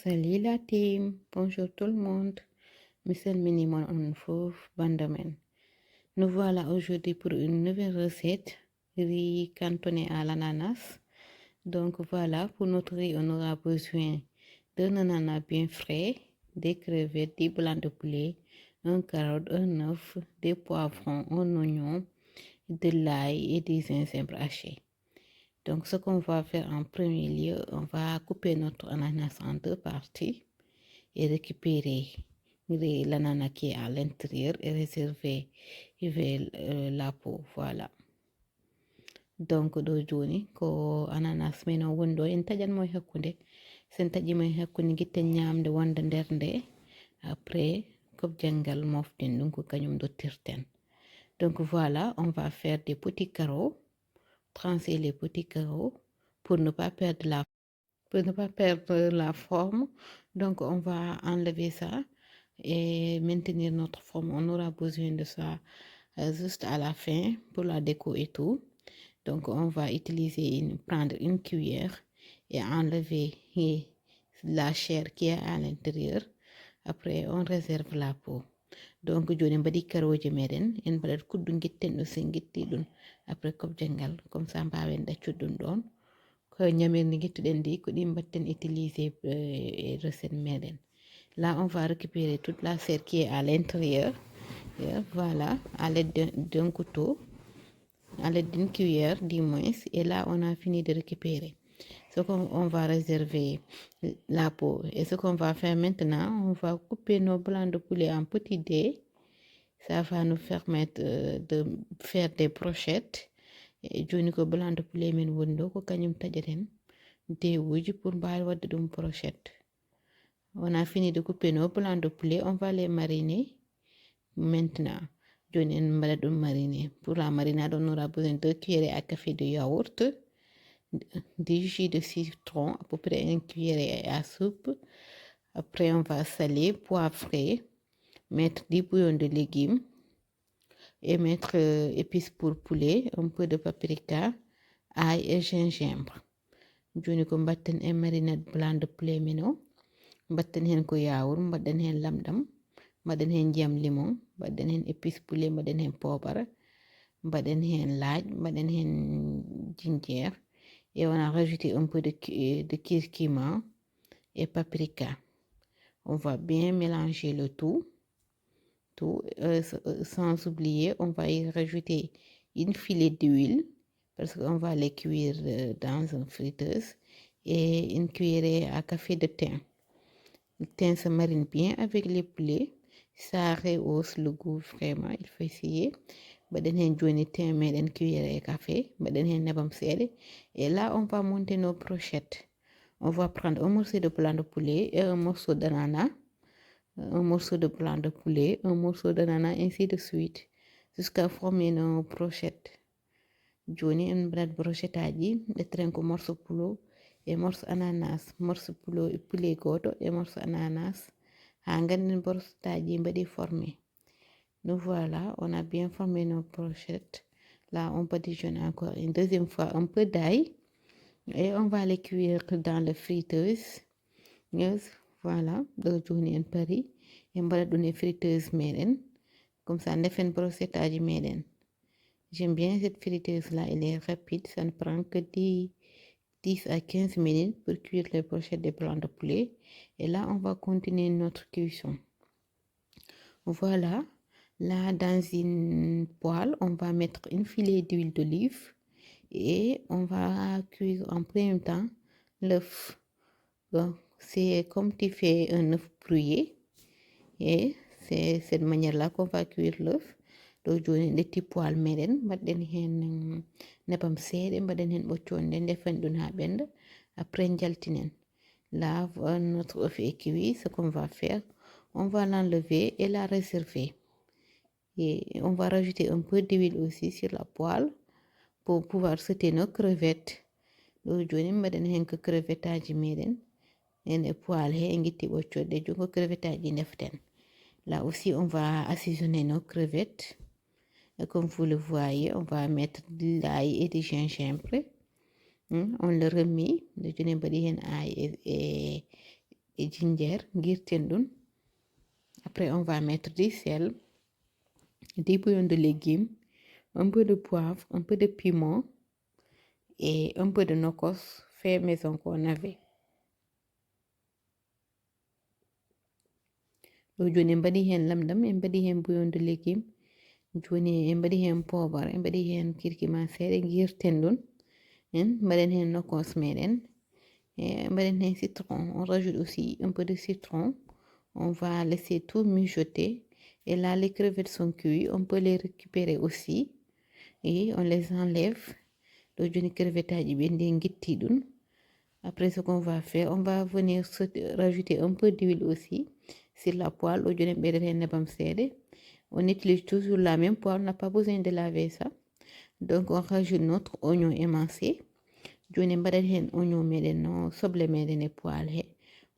Salut la team, bonjour tout le monde. Michel Minimum on Fouf Bandamen. Nous voilà aujourd'hui pour une nouvelle recette, riz cantonné à l'ananas. Donc voilà, pour notre riz, on aura besoin d'un ananas bien frais, des crevettes, des blancs de poulet, un carotte, un œuf, des poivrons, un oignon, de l'ail et des gingembre hachés. Donc ce qu'on va faire en premier lieu, on va couper notre ananas en deux parties et récupérer l'ananas qui est à l'intérieur et réserver la peau. Voilà. Donc do joni ko ananas meno wondo en taƴan moy hakkunde sen taƴi moy hakkunde guitten ñamde wonde nder nde après kob jangal moften ɗum ko kañum dottirten. Donc voilà, on va faire des petits carreaux, trancher les petits carreaux pour ne pas perdre la forme. Donc on va enlever ça et maintenir notre forme. On aura besoin de ça juste à la fin pour la déco et tout. Donc on va prendre une cuillère et enlever la chair qui est à l'intérieur. Après on réserve la peau. Donc joni mbaɗi karoje meɗen en mbaɗat kuddu guitten ɗo sen guitti ɗum après kob jangal comme ça mbawen ɗaccude ɗum ɗon ko ñamirde guittuɗen ndi ko ɗi mbatten utiliser recette meɗen. Là on va récupérer toute la chair qui est à l'intérieur. Voilà, à l'aide d'un couteau, à l'aide d'une cuillère du moins, et là on a fini de récupérer. Ce qu'on va réserver la peau. Et ce qu'on va faire maintenant, on va couper nos blancs de poulet en petits dés. Ça va nous permettre de faire des brochettes. Et joni ko blanc de poulet men wondo ko kañum taƴaten deewuji pour mbawi wadde ɗum brochette. On a fini de couper nos blancs de poulet, on va les mariner maintenant. Joni en mbaɗa ɗum mariner. Pour la marinade, on aura besoin de 2 cuillères à café de yaourt, du jus de citron, à peu près 1 cuillère à soupe. Après, on va saler, poivrer, mettre 10 bouillons de légumes et mettre épices pour poulet, un peu de paprika, ail et gingembre. Joni ko mbatten en marinade blanc de poulet meno, mbatten hen ko yaourt, mbaɗen hen lamɗam, mbaɗen hen ndiyam limon, mbaɗen hen épice poulet, mbaɗen hen pobar, mbaɗen hen laaj, mbaɗen hen ginger, et on a rajouté un peu de curcuma et paprika. On va bien mélanger le tout, sans oublier, on va y rajouter une filet d'huile parce qu'on va les cuire dans une friteuse et une cuillère à café de thym. Le thym se marine bien avec les poulets, ça rehausse le goût vraiment, il faut essayer. Mbaɗen hen joni thym meɗen cuillère et café, mbaɗen hen nebam seeɗa, et là on va monter nos brochettes. On va prendre un morceau de blanc de poulet et un morceau d'ananas, un morceau de blanc de poulet, un morceau d'ananas, ainsi de suite, jusqu'à former nos brochettes. Joni en mbaɗat brochette aji ɓettren ko morceau poulet et morceau ananas, morceau poulet goto et morceau ananas ha ganden brochette aji mbaɗi formé. Nous voilà, on a bien formé nos brochettes. Là on badigeonne encore une deuxième fois un peu d'ail et on va les cuire dans la friteuse. Yes. Voilà, ɗo joni en pari en mbaɗa ɗum e friteuse meɗen, comme ça ndefen brochette aji meɗen. J'aime bien cette friteuse là, elle est rapide, ça ne prend que 10 à 15 minutes pour cuire les brochettes de blanc de poulet. Et là on va continuer notre cuisson. Voilà, là dans une poêle on va mettre une filet d'huile d'olive et on va cuire en premier temps l'œuf. Bon, c'est comme tu fais un œuf brouillé, et c'est cette manière là qu'on va cuire l'œuf. ɗo joni ndetti poêle meɗen mbaɗɗen hen nebam seeɗa, mbaɗen hen ɓoccode, ndefen ɗum ha ɓenda, après jaltinen. Là notre œuf est cuit. Ce qu'on va faire, on va l'enlever et la réserver, et on va rajouter un peu d'huile aussi sur la poêle pour pouvoir sauter nos crevettes. ɗo joni mbaɗen hen ko crevette aji meɗen en e poêle he en guitti ɓoccode, jonko crevette aji deften. Là aussi on va assaisonner nos crevettes. Et comme vous le voyez, on va mettre de l'ail et du gingembre. On le remet, de joni mbaɗi hen ail et et ginger ngir tendun. Après on va mettre du sel, des bouillons de légumes, un peu de poivre, un peu de piment et un peu de nokkos fait maison qu'on avait. Ɗo joni en mbaɗi hen lamɗam, en mbaɗi hen bouillon de légumes, joni en mbaɗi hen poivre, en mbaɗi hen kirkima seeɗa ngir tendun. En mbaɗen hen nokkos meɗen, mbaɗen hen citron. On rajoute aussi un peu de citron. On va laisser tout mijoter. Et là, les crevettes sont cuites. On peut les récupérer aussi. Et on les enlève. Ɗo joni crevettes aji ɓendi en guitti ɗum. Après, ce qu'on va faire, on va venir rajouter un peu d'huile aussi sur la poêle. On utilise toujours la même poêle, on n'a pas besoin de laver ça. Donc, on rajoute notre oignon émincé.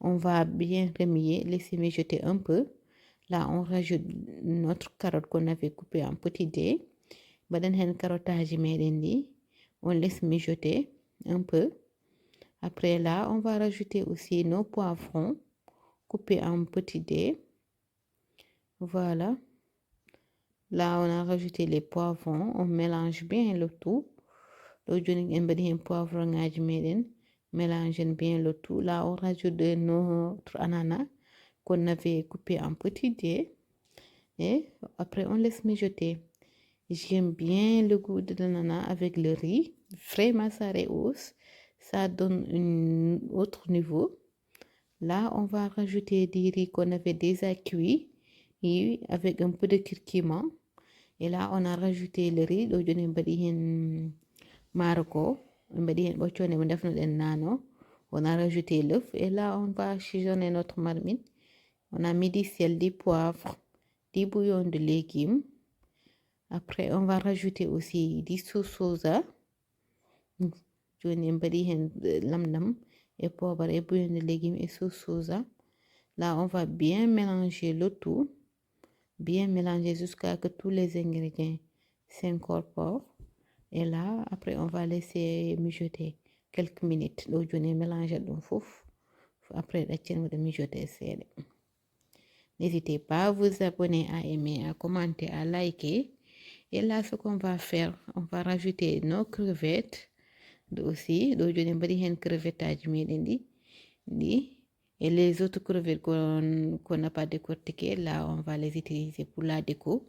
On va bien remuer, laisser mijoter un peu. Là, on rajoute notre carotte qu'on avait coupée en petits dés. On laisse mijoter un peu. Après là, on va rajouter aussi nos poivrons coupés en petits dés. Voilà. Là, on a rajouté les poivrons. On mélange bien le tout. Mélange bien le tout. Là, on rajoute notre ananas qu'on avait coupé en petits dés. Et après, on laisse mijoter. J'aime bien le goût de l'ananas avec le riz. Vraiment, ça rehausse. Ça donne un autre niveau. Là, on va rajouter du riz qu'on avait déjà cuit et avec un peu de curcuma. Et là, on a rajouté le riz. On a rajouté l'œuf. Et là, on va assaisonner notre marmite. On a mis du sel, du poivre, du bouillon de légumes. Après, on va rajouter aussi du sauce soja. Lamdam et poivre et bouillon de légumes et sauce soja. Là, on va bien mélanger le tout. Bien mélanger jusqu'à ce que tous les ingrédients s'incorporent. Et là, après, on va laisser mijoter quelques minutes. Mélanger après, de mijoter. N'hésitez pas à vous abonner, à aimer, à commenter, à liker. Et là, ce qu'on va faire, on va rajouter nos crevettes aussi. Et les autres crevettes qu'on n'a pas décortiquées, là, on va les utiliser pour la déco.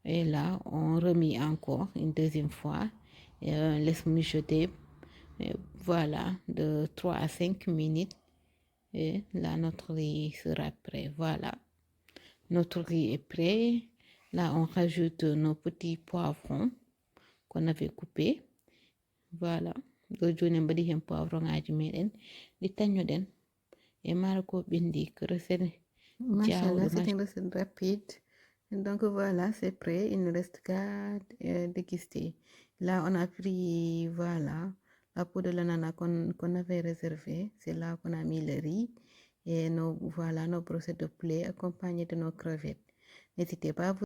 Et là, on remet encore une deuxième fois. Et on laisse mijoter. Voilà, de 3 à 5 minutes. Et là, notre riz sera prêt. Voilà. Notre riz est prêt. Là, on rajoute nos petits poivrons qu'on avait coupés. Voilà. Et Marco Bindi, Machallah, c'est une recette rapide. Donc voilà, c'est prêt. Il ne reste qu'à déguster. Là, on a pris, voilà, la peau de l'ananas qu'on avait réservée. C'est là qu'on a mis le riz. Et voilà, nos brochettes de poulet accompagnées de nos crevettes. N'hésitez pas à vous